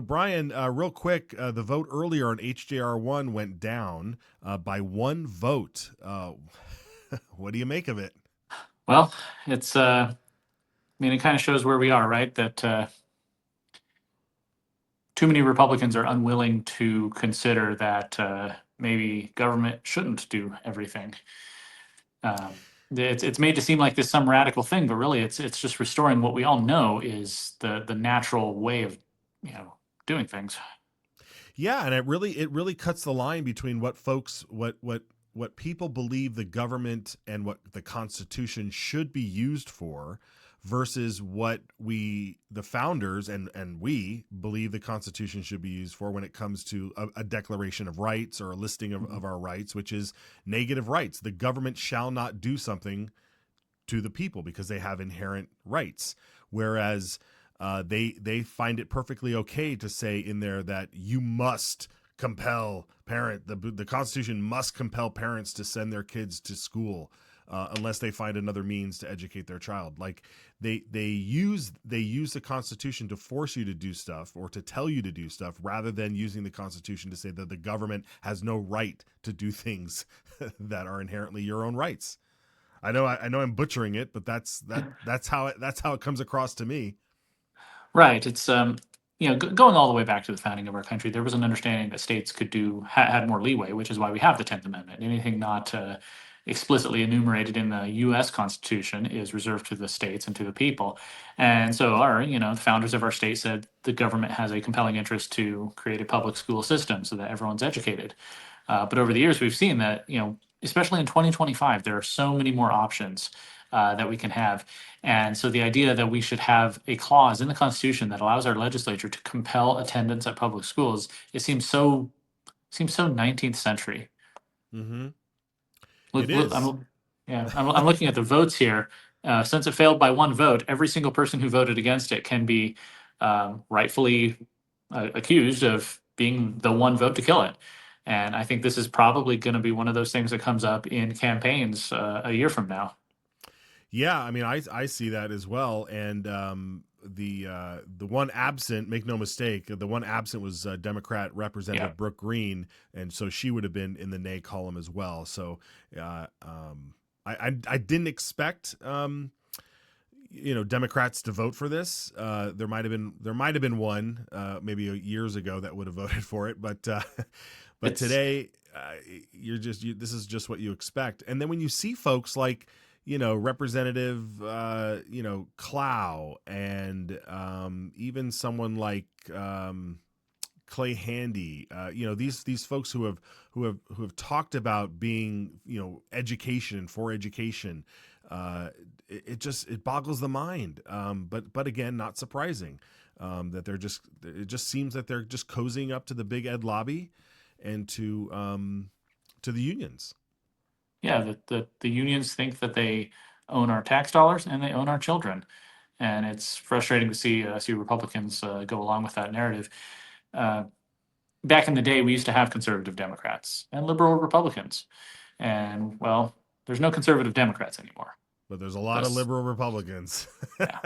Brian, real quick, the vote earlier on HJR1 went down by one vote. What do you make of it? Well, it's I mean, it kind of shows where we are, right? That too many Republicans are unwilling to consider that maybe government shouldn't do everything. It's made to seem like this some radical thing, but really it's just restoring what we all know is the natural way of doing things. Yeah, and it really cuts the line between what people believe the government and what the Constitution should be used for versus what we the founders and we believe the Constitution should be used for when it comes to a declaration of rights or a listing of our rights, which is negative rights. The government shall not do something to the people because they have inherent rights. Whereas they find it perfectly okay to say in there that you must compel the Constitution must compel parents to send their kids to school unless they find another means to educate their child. Like they use the Constitution to force you to do stuff or to tell you to do stuff rather than using the Constitution to say that the government has no right to do things that are inherently your own rights. I know I'm butchering it, but that's how it comes across to me. Right. It's going all the way back to the founding of our country, there was an understanding that states could had more leeway, which is why we have the 10th Amendment. Anything not explicitly enumerated in the U.S. Constitution is reserved to the states and to the people. And so the founders of our state said the government has a compelling interest to create a public school system so that everyone's educated. But over the years, we've seen that, especially in 2025, there are so many more options that we can have. And so the idea that we should have a clause in the Constitution that allows our legislature to compel attendance at public schools, it seems so 19th century. Mm-hmm. It Look, is. I'm looking at the votes here. Since it failed by one vote, every single person who voted against it can be rightfully accused of being the one vote to kill it. And I think this is probably going to be one of those things that comes up in campaigns a year from now. Yeah, I mean, I see that as well, and the one absent, make no mistake, the one absent was Democrat Yeah. Representative Brooke Green, and so she would have been in the nay column as well. So, I didn't expect Democrats to vote for this. There might have been one maybe years ago that would have voted for it, but It's today this is just what you expect. And then when you see folks like Representative Clow and even someone like Clay Handy, these folks who have talked about being education and for education. It boggles the mind. But again, not surprising that it just seems that they're just cozying up to the big ed lobby and to the unions. yeah, the unions think that they own our tax dollars and they own our children, and it's frustrating to see Republicans go along with that narrative. Uh, Back in the day, we used to have conservative Democrats and liberal Republicans, and well, there's no conservative Democrats anymore. But there's a lot of Thus, liberal Republicans. yeah.